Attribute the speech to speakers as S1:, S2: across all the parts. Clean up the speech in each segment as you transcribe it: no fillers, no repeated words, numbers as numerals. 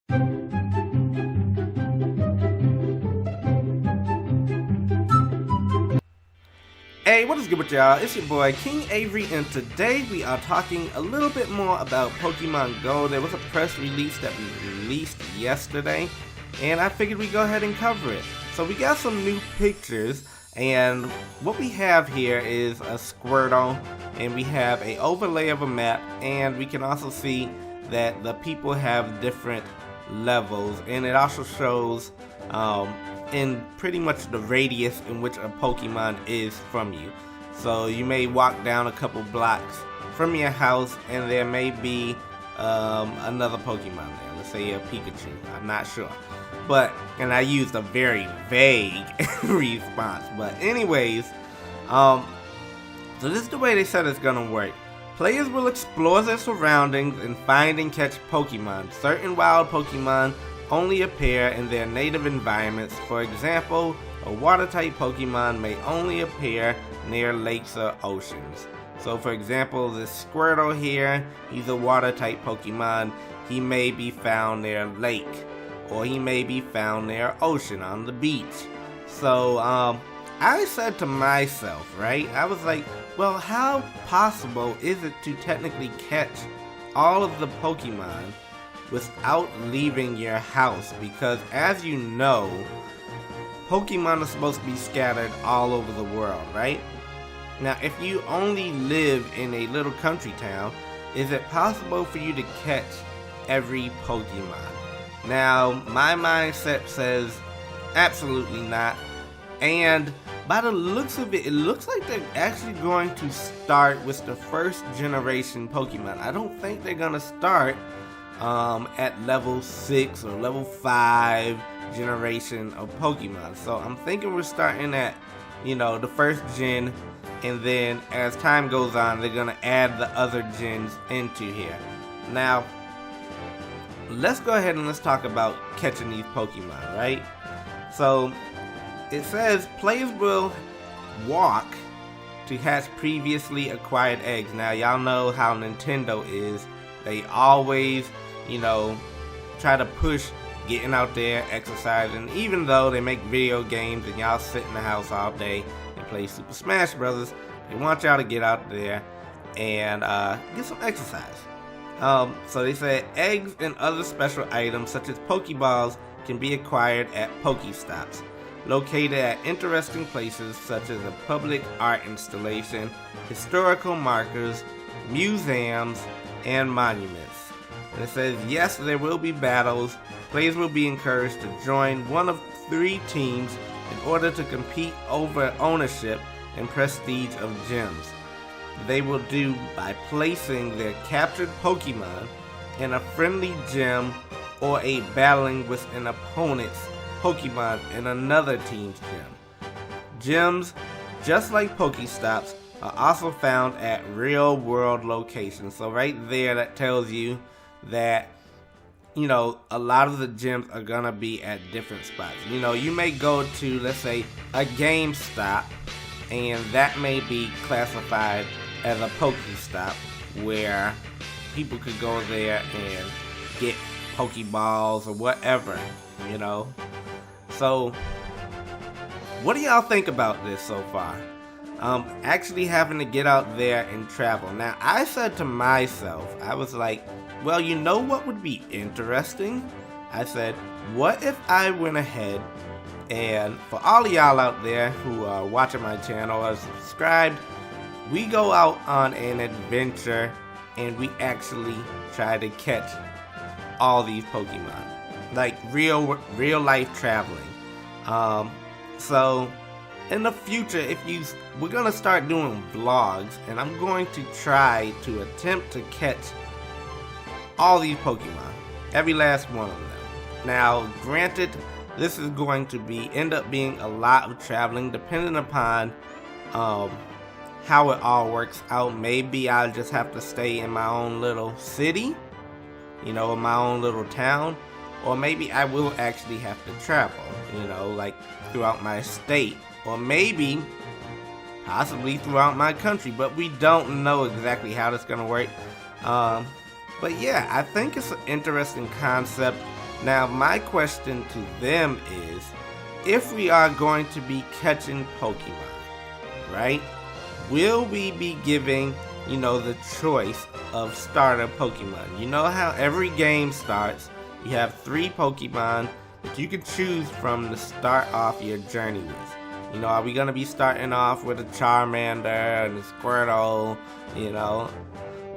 S1: Hey, what is good with y'all? It's your boy King Avery, and today we are talking a little bit more about Pokemon Go. There was a press release that was released yesterday, and I figured we'd go ahead and cover it. So we got some new pictures, and what we have here is a Squirtle, and we have an overlay of a map, and we can also see that the people have different levels, and it also shows in pretty much the radius in which a Pokemon is from you. So you may walk down a couple blocks from your house and there may be another Pokemon there. Let's say a Pikachu. I'm not sure. And I used a very vague response. But anyways, so this is the way they said it's gonna work. Players will explore their surroundings and find and catch Pokemon. Certain wild Pokemon only appear in their native environments. For example, a water-type Pokemon may only appear near lakes or oceans. So for example, this Squirtle here, he's a water-type Pokemon. He may be found near a lake, or he may be found near ocean on the beach. So I said to myself, right, I was like, well, how possible is it to technically catch all of the Pokemon without leaving your house? Because as you know, Pokemon are supposed to be scattered all over the world, right? Now, if you only live in a little country town, is it possible for you to catch every Pokemon? Now, my mindset says absolutely not. And by the looks of it, it looks like they're actually going to start with the first generation Pokemon. I don't think they're going to start at level 6 or level 5 generation of Pokemon. So I'm thinking we're starting at, the first gen, and then as time goes on, they're gonna add the other gens into here. Now, let's go ahead and let's talk about catching these Pokemon, right? So it says players will walk to hatch previously acquired eggs. Now, y'all know how Nintendo is. They always try to push getting out there, exercising. Even though they make video games and y'all sit in the house all day and play Super Smash Brothers, they want y'all to get out there and get some exercise. So they said eggs and other special items such as Pokeballs can be acquired at Pokestops, located at interesting places such as a public art installation, historical markers, museums, and monuments. And it says, yes, there will be battles. Players will be encouraged to join one of 3 teams in order to compete over ownership and prestige of gyms. They will do by placing their captured Pokemon in a friendly gym or battling with an opponent's Pokemon in another team's gym. Gyms, just like Pokestops, are also found at real-world locations. So right there, that tells you that a lot of the gyms are gonna be at different spots. You may go to, let's say, a GameStop, and that may be classified as a Pokestop, where people could go there and get Pokeballs or whatever, So, what do y'all think about this so far? Actually having to get out there and travel. Now, I said to myself, I was like, well, what would be interesting? I said, what if I went ahead and, for all of y'all out there who are watching my channel or subscribed, we go out on an adventure and we actually try to catch all these Pokemon, like real life traveling. So in the future, we're gonna start doing vlogs, and I'm going to try to attempt to catch all these Pokemon, every last one of them. Now, granted, this is going to end up being a lot of traveling, depending upon how it all works out. Maybe I'll just have to stay in my own little city, in my own little town, or maybe I will actually have to travel, like throughout my state, or maybe possibly throughout my country, but we don't know exactly how that's gonna work. But yeah, I think it's an interesting concept. Now my question to them is, if we are going to be catching Pokemon, right, will we be giving, the choice of starter Pokemon? You know how every game starts, you have 3 Pokemon that you can choose from to start off your journey with. Are we going to be starting off with a Charmander and a Squirtle,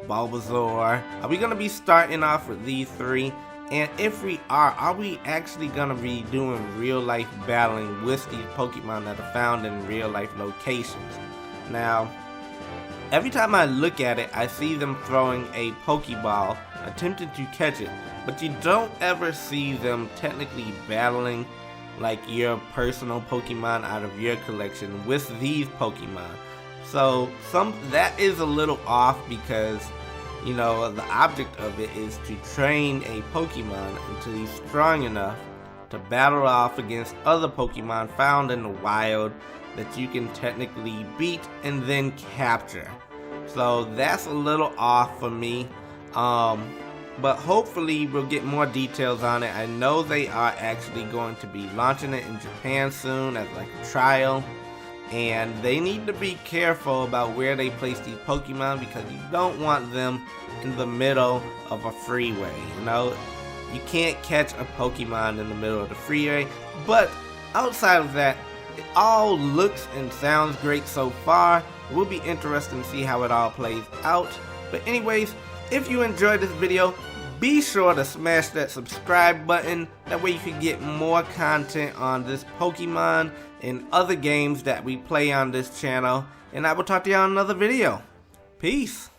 S1: Bulbasaur? Are we going to be starting off with these 3? And if we are we actually going to be doing real life battling with these Pokemon that are found in real life locations? Now, every time I look at it, I see them throwing a Pokeball, attempting to catch it, but you don't ever see them technically battling like your personal Pokemon out of your collection with these Pokemon. So that is a little off, because the object of it is to train a Pokemon until he's strong enough to battle off against other Pokemon found in the wild that you can technically beat and then capture. So that's a little off for me. But hopefully we'll get more details on it. I know they are actually going to be launching it in Japan soon as like a trial. And they need to be careful about where they place these Pokemon, because you don't want them in the middle of a freeway. You can't catch a Pokemon in the middle of the freeway. But outside of that, it all looks and sounds great so far. It will be interesting to see how it all plays out. But anyways, if you enjoyed this video, be sure to smash that subscribe button. That way you can get more content on this Pokemon and other games that we play on this channel. And I will talk to you on another video. Peace.